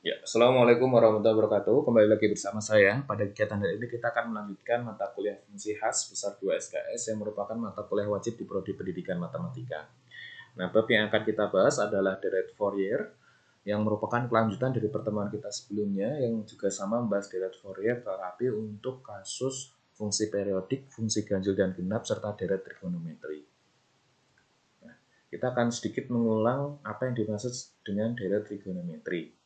Ya, Assalamualaikum warahmatullahi wabarakatuh. Kembali lagi bersama saya. Pada kegiatan hari ini kita akan melanjutkan mata kuliah fungsi khas besar 2 SKS yang merupakan mata kuliah wajib di Prodi Pendidikan Matematika. Nah, bab yang akan kita bahas adalah deret Fourier yang merupakan kelanjutan dari pertemuan kita sebelumnya yang juga sama membahas deret Fourier tetapi untuk kasus fungsi periodik, fungsi ganjil dan genap serta deret trigonometri. Nah, kita akan sedikit mengulang apa yang dimaksud dengan deret trigonometri.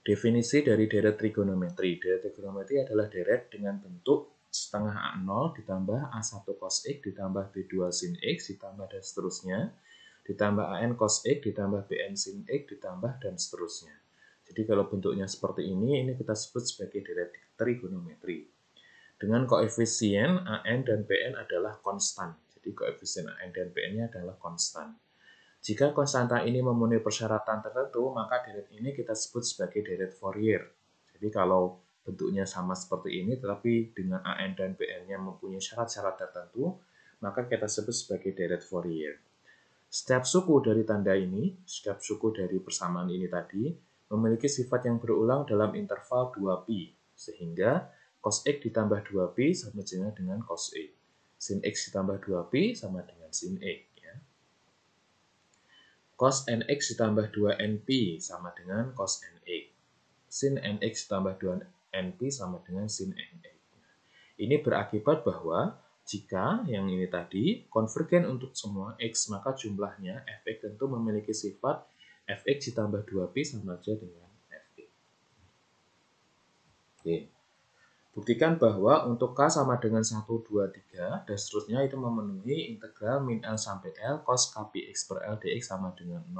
Definisi dari deret trigonometri. Deret trigonometri adalah deret dengan bentuk setengah A0 ditambah A1 cos X ditambah B2 sin X ditambah dan seterusnya, ditambah AN cos X ditambah BN sin X ditambah dan seterusnya. Jadi kalau bentuknya seperti ini kita sebut sebagai deret trigonometri. Dengan koefisien AN dan BN adalah konstan. Jadi koefisien AN dan BN-nya adalah konstan. Jika konstanta ini memenuhi persyaratan tertentu, maka deret ini kita sebut sebagai deret Fourier. Jadi kalau bentuknya sama seperti ini, tetapi dengan AN dan BN-nya mempunyai syarat-syarat tertentu, maka kita sebut sebagai deret Fourier. Setiap suku dari tanda ini, setiap suku dari persamaan ini tadi, memiliki sifat yang berulang dalam interval 2π, sehingga cos X ditambah 2π sama dengan cos X. Sin X ditambah 2π sama dengan sin X. Cos nx ditambah 2np sama dengan cos nx. Sin nx ditambah 2np sama dengan sin nx. Ini berakibat bahwa jika yang ini tadi konvergen untuk semua x, maka jumlahnya fx tentu memiliki sifat fx ditambah 2p sama saja dengan fx. Oke. Buktikan bahwa untuk K sama dengan 1, 2, 3, dan seterusnya itu memenuhi integral min L sampai L cos kpx per L dx sama dengan 0.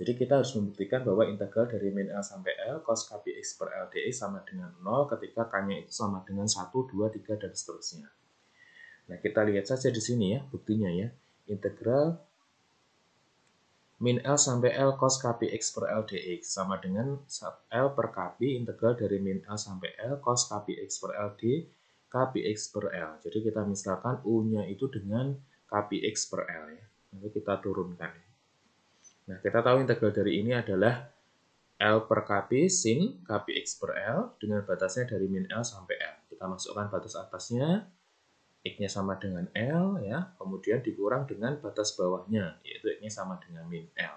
Jadi kita harus membuktikan bahwa integral dari min L sampai L cos kpx per L dx sama dengan 0 ketika K-nya itu sama dengan 1, 2, 3, dan seterusnya. Nah, kita lihat saja di sini ya, buktinya ya. Integral min L sampai L cos kpx per L dx sama dengan L per kp integral dari min L sampai L cos kpx per L d kpx per L. Jadi kita misalkan U-nya itu dengan kpx per L ya. Nanti kita turunkan. Nah, kita tahu integral dari ini adalah L per kp sin kpx per L dengan batasnya dari min L sampai L. Kita masukkan batas atasnya, X-nya sama dengan L, ya, kemudian dikurang dengan batas bawahnya, yaitu X-nya sama dengan min L.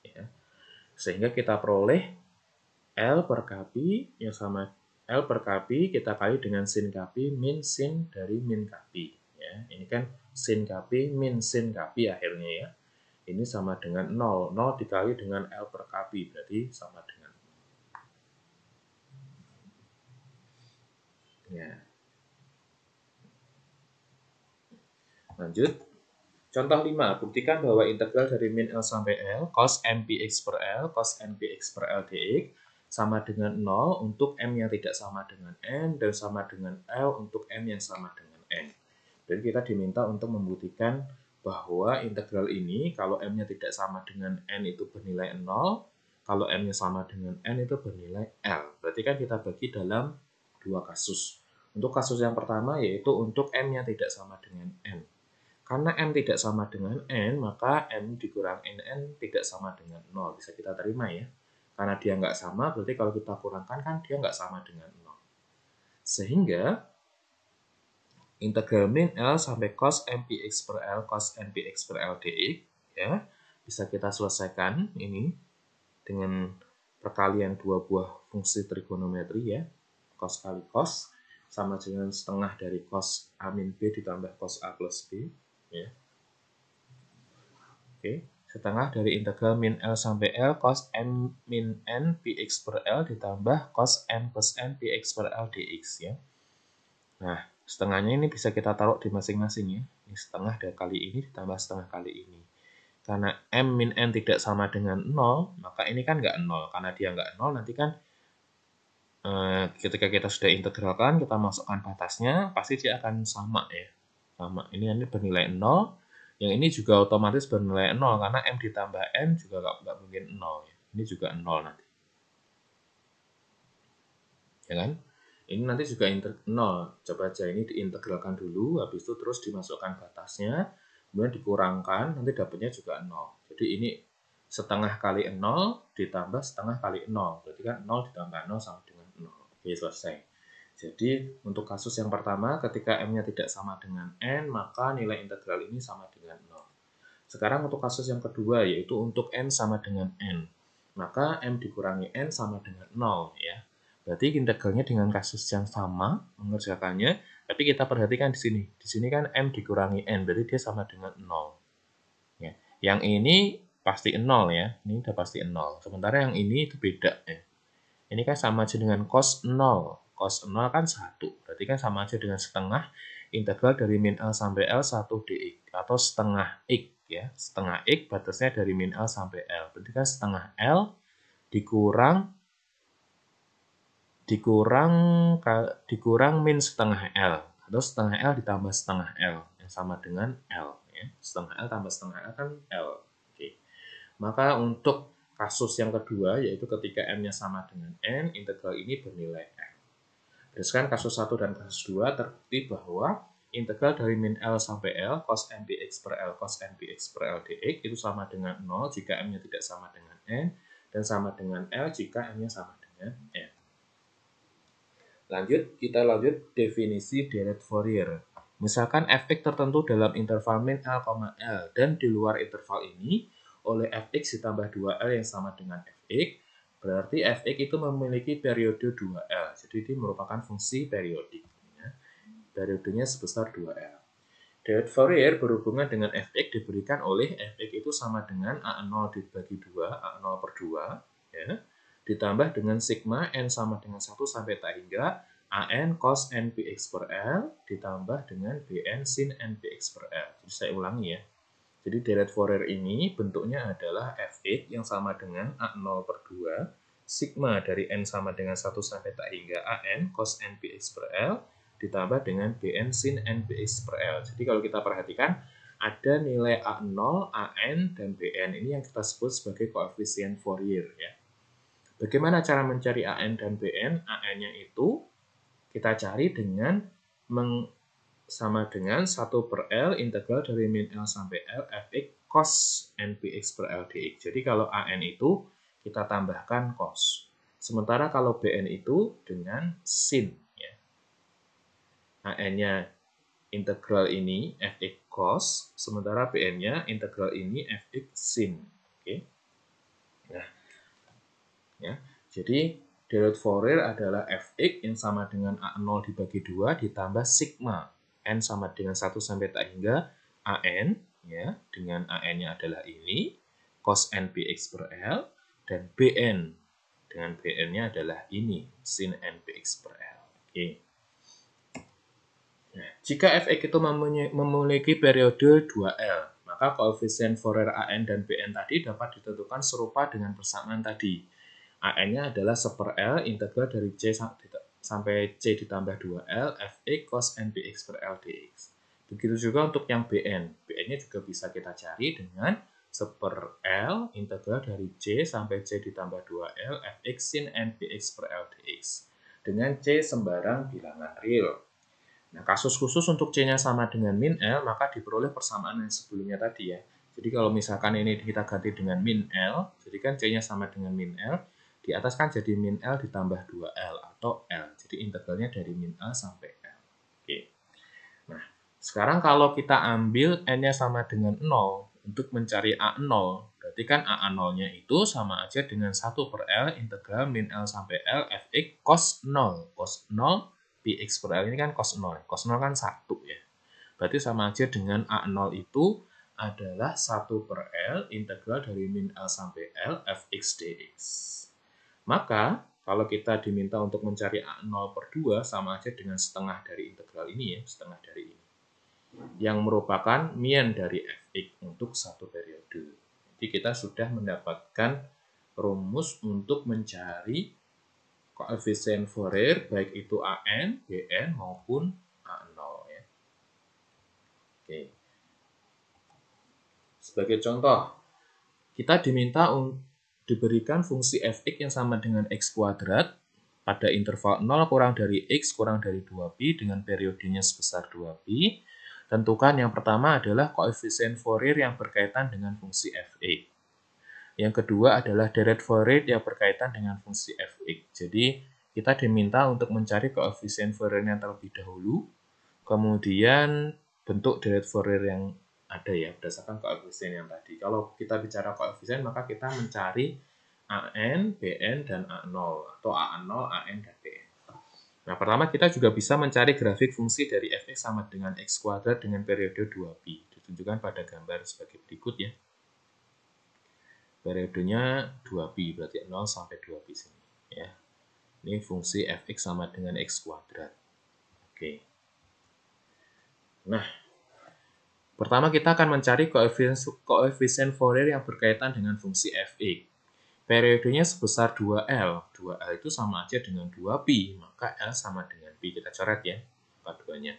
Ya. Sehingga kita peroleh L per kp yang sama L per kp kita kali dengan sin kp min sin dari min kp. Ya. Ini kan sin kp min sin kp akhirnya ya. Ini sama dengan 0. 0 dikali dengan L per kp, berarti sama dengan 0. Ya. Lanjut. Contoh 5. Buktikan bahwa integral dari min L sampai L cos npx per L cos npx per L dx sama dengan 0 untuk M yang tidak sama dengan N dan sama dengan L untuk M yang sama dengan N. Jadi kita diminta untuk membuktikan bahwa integral ini kalau M-nya tidak sama dengan N itu bernilai 0, kalau M-nya sama dengan N itu bernilai L. Berarti kan kita bagi dalam dua kasus. Untuk kasus yang pertama yaitu untuk M-nya tidak sama dengan N. Karena M tidak sama dengan N, maka M dikurang NN tidak sama dengan 0. Bisa kita terima ya. Karena dia nggak sama, berarti kalau kita kurangkan kan dia nggak sama dengan 0. Sehingga integral min L sampai cos npx per L cos npx per L dx ya bisa kita selesaikan ini dengan perkalian dua buah fungsi trigonometri ya, cos kali cos sama dengan setengah dari cos A min B ditambah cos A plus B ya. Oke, setengah dari integral min L sampai L cos n min n px per L ditambah cos n plus n px per L dx ya. Nah, setengahnya ini bisa kita taruh di masing-masing ya. Ini setengah dari kali ini ditambah setengah kali ini. Karena M min N tidak sama dengan 0, maka ini kan nggak 0. Karena dia nggak 0, nanti kan ketika kita sudah integralkan, kita masukkan batasnya, pasti dia akan sama ya. Sama. Ini nanti bernilai 0. Yang ini juga otomatis bernilai 0, karena M ditambah N juga nggak mungkin 0. Ya. Ini juga 0 nanti. Ya kan? Ini nanti juga 0. Coba aja ini diintegralkan dulu, habis itu terus dimasukkan batasnya, kemudian dikurangkan, nanti dapatnya juga 0. Jadi ini setengah kali 0 ditambah setengah kali 0. Berarti kan 0 ditambah 0 sama dengan 0. Oke, selesai. Jadi, untuk kasus yang pertama, ketika M-nya tidak sama dengan N, maka nilai integral ini sama dengan 0. Sekarang untuk kasus yang kedua, yaitu untuk N sama dengan N. Maka M dikurangi N sama dengan 0. Ya. Berarti integralnya dengan kasus yang sama, mengerjakannya, tapi kita perhatikan di sini. Di sini kan M dikurangi N, berarti dia sama dengan 0. Ya. Yang ini pasti 0 ya, ini udah pasti 0. Sementara yang ini itu beda ya. Ini kan sama aja dengan cos 0. Cos 0 kan 1, berarti kan sama aja dengan setengah integral dari min L sampai L 1 dx, atau setengah X ya. Setengah X batasnya dari min L sampai L. Berarti kan setengah L dikurang min setengah L, atau setengah L ditambah setengah L yang sama dengan L ya. Setengah L tambah setengah L kan L. Oke. Maka untuk kasus yang kedua, yaitu ketika M-nya sama dengan N, integral ini bernilai N. Berdasarkan kasus 1 dan kasus 2, terbukti bahwa integral dari min L sampai L, cos npx per L, cos npx per L dx, itu sama dengan 0 jika M-nya tidak sama dengan N, dan sama dengan L jika M-nya sama dengan N. Kita lanjut definisi deret Fourier. Misalkan fx tertentu dalam interval min L, L, dan di luar interval ini, oleh fx ditambah 2L yang sama dengan fx, berarti fx itu memiliki periode 2L. Jadi ini merupakan fungsi periodik. Periodenya sebesar 2L. Deret Fourier berhubungan dengan fx diberikan oleh fx itu sama dengan A0 dibagi 2, A0 per 2, ya, ditambah dengan sigma n sama dengan 1 sampai tak hingga an cos npx per L ditambah dengan bn sin npx per L. Jadi saya ulangi ya. Jadi deret Fourier ini bentuknya adalah fx yang sama dengan A0 per 2, sigma dari n sama dengan 1 sampai tak hingga an cos npx per L ditambah dengan bn sin npx per L. Jadi kalau kita perhatikan, ada nilai A0, AN, dan BN. Ini yang kita sebut sebagai koefisien Fourier. Ya. Bagaimana cara mencari AN dan BN? AN-nya itu kita cari dengan sama dengan 1 per L integral dari min L sampai L fx cos npx per L dx. Jadi kalau AN itu kita tambahkan cos. Sementara kalau BN itu dengan sin. AN-nya integral ini fx cos, sementara BN-nya integral ini fx sin. Oke. Nah, ya. Jadi deret Fourier adalah fx yang sama dengan A0 dibagi 2 ditambah sigma n sama dengan 1 sampai tak hingga AN, ya, dengan AN-nya adalah ini, cos npx per L, dan BN dengan BN-nya adalah ini, sin npx per L. Oke. Nah, jika fx itu memiliki periode 2L, maka koefisien Fourier AN dan BN tadi dapat ditentukan serupa dengan persamaan tadi. AN-nya adalah 1 per L integral dari C sampai C ditambah 2L fx cos npx per L dx. Begitu juga untuk yang BN. BN-nya juga bisa kita cari dengan 1 per L integral dari C sampai C ditambah 2L fx sin npx per L dx. Dengan C sembarang bilangan real. Nah, kasus khusus untuk C-nya sama dengan min L, maka diperoleh persamaan yang sebelumnya tadi ya. Jadi kalau misalkan ini kita ganti dengan min L, jadi kan C-nya sama dengan min L, di atas kan jadi min L ditambah 2L atau L. Jadi integralnya dari min L sampai L. Oke. Nah, sekarang kalau kita ambil N-nya sama dengan 0 untuk mencari A0, berarti kan A0-nya itu sama aja dengan 1 per L integral min L sampai L fx cos 0. Cos 0 px per L ini kan cos 0. Cos 0 kan 1 ya. Berarti sama aja dengan A0 itu adalah 1 per L integral dari min L sampai L fx dx. Maka kalau kita diminta untuk mencari A0 per 2 sama aja dengan setengah dari integral ini ya, setengah dari ini. Yang merupakan min dari fx untuk satu periode. Jadi kita sudah mendapatkan rumus untuk mencari koefisien Fourier baik itu AN, BN maupun A0 ya. Oke. Sebagai contoh, kita diminta diberikan fungsi fx yang sama dengan x kuadrat pada interval 0 kurang dari x kurang dari 2pi dengan periodenya sebesar 2pi. Tentukan yang pertama adalah koefisien Fourier yang berkaitan dengan fungsi fx. Yang kedua adalah direct flow rate yang berkaitan dengan fungsi fx. Jadi kita diminta untuk mencari koefisien Fourier terlebih dahulu, kemudian bentuk direct flow rate yang ada ya berdasarkan koefisien yang tadi. Kalau kita bicara koefisien maka kita mencari AN, BN, dan A0 atau A0, AN, dan BN. Nah, pertama kita juga bisa mencari grafik fungsi dari fx sama dengan x kuadrat dengan periode 2pi. Ditunjukkan pada gambar sebagai berikut ya. Periodenya 2pi, berarti 0 sampai 2pi sini. Ya. Ini fungsi fx sama dengan x kuadrat. Oke. Nah, pertama kita akan mencari koefisien Fourier yang berkaitan dengan fungsi fx. Periodenya sebesar 2L. 2L itu sama aja dengan 2pi, maka L sama dengan pi. Kita coret ya, paduannya.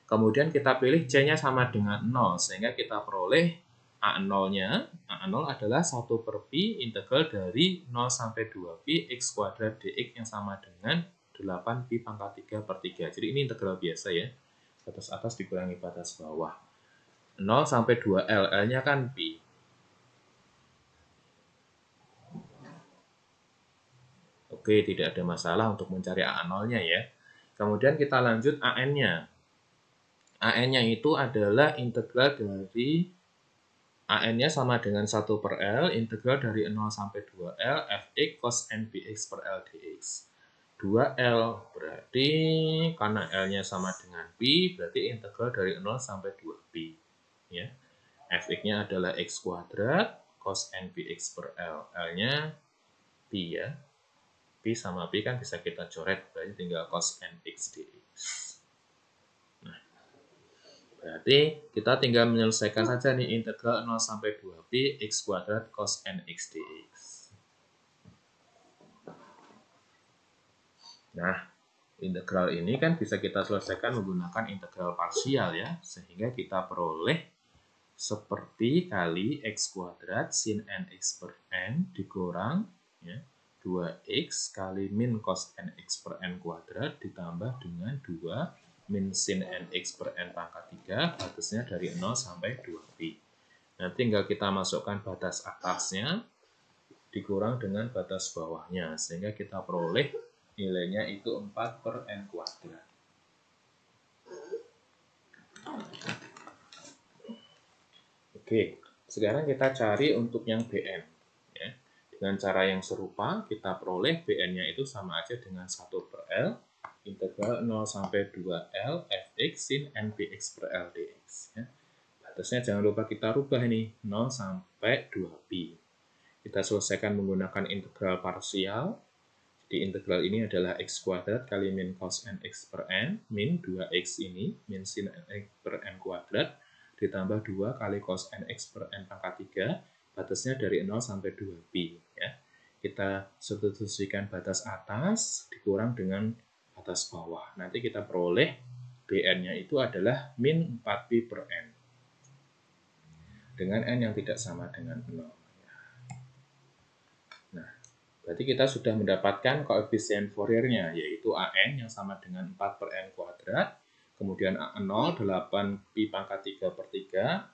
Kemudian kita pilih C-nya sama dengan 0, sehingga kita peroleh A0-nya, A0 adalah 1 per pi integral dari 0 sampai 2pi x kuadrat dx yang sama dengan 8pi pangkat 3 per 3. Jadi ini integral biasa ya, batas atas dikurangi batas bawah. 0 sampai 2L, L-nya kan pi. Oke, tidak ada masalah untuk mencari A0-nya ya. Kemudian kita lanjut AN-nya. AN-nya itu adalah integral dari AN-nya sama dengan 1 per L, integral dari 0 sampai 2L, fx cos nbx per L dx. 2L berarti, karena L-nya sama dengan pi, berarti integral dari 0 sampai 2pi. Ya. Fx-nya adalah x kuadrat, cos nbx per L. L-nya pi ya. Pi sama pi kan bisa kita coret, berarti tinggal cos nx dx. Berarti kita tinggal menyelesaikan saja nih integral 0 sampai 2pi x kuadrat cos nx dx. Nah, integral ini kan bisa kita selesaikan menggunakan integral parsial ya, sehingga kita peroleh seperti kali x kuadrat sin nx per n dikurang ya, 2x kali min cos nx per n kuadrat ditambah dengan 2 min sin nx per n pangkat 3, batasnya dari 0 sampai 2pi. Nah, tinggal kita masukkan batas atasnya dikurang dengan batas bawahnya, sehingga kita peroleh nilainya itu 4 per n kuadrat. Oke, sekarang kita cari untuk yang Bn. Ya. Dengan cara yang serupa, kita peroleh Bn-nya itu sama aja dengan 1 per L, integral 0 sampai 2L fx sin nbx per L dx. Ya. Batasnya jangan lupa kita rubah ini, 0 sampai 2pi. Kita selesaikan menggunakan integral parsial. Jadi integral ini adalah x kuadrat kali min cos nx per n, min 2x ini, min sin nx per n kuadrat, ditambah 2 kali cos nx per n pangkat 3, batasnya dari 0 sampai 2pi. Ya. Kita substitusikan batas atas dikurang dengan batas bawah. Nanti kita peroleh Bn-nya itu adalah min 4pi per n. Dengan n yang tidak sama dengan 0. Nah, berarti kita sudah mendapatkan koefisien Fourier-nya, yaitu An yang sama dengan 4 per n kuadrat, kemudian A0, 8pi pangkat 3 per 3,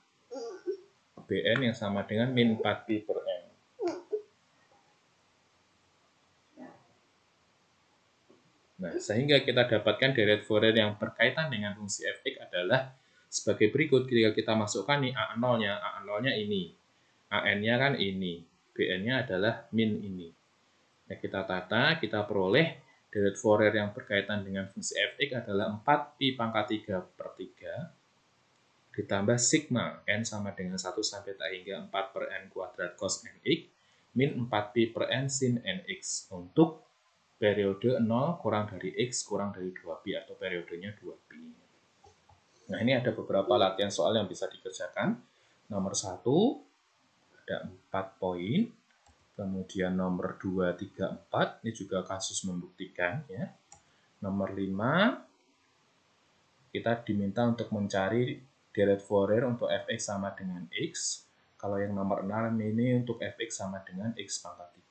Bn yang sama dengan min 4pi per n. Nah, sehingga kita dapatkan direct Fourier yang berkaitan dengan fungsi fx adalah sebagai berikut. Ketika kita masukkan nih A0-nya, A0-nya ini, An-nya kan ini, Bn-nya adalah min ini. Nah, kita tata, kita peroleh direct Fourier yang berkaitan dengan fungsi fx adalah 4pi pangkat 3 per 3 ditambah sigma n sama dengan 1 sampai tak hingga 4 per n kuadrat cos nx min 4pi per n sin nx untuk periode 0 kurang dari x kurang dari 2pi atau periodenya 2pi. Nah, ini ada beberapa latihan soal yang bisa dikerjakan. Nomor 1 ada 4 poin. Kemudian nomor 2, 3, 4 ini juga kasus membuktikan ya. Nomor 5 kita diminta untuk mencari direct Fourier untuk fx sama dengan x. Kalau yang nomor 6 ini untuk fx sama dengan x pangkat 3.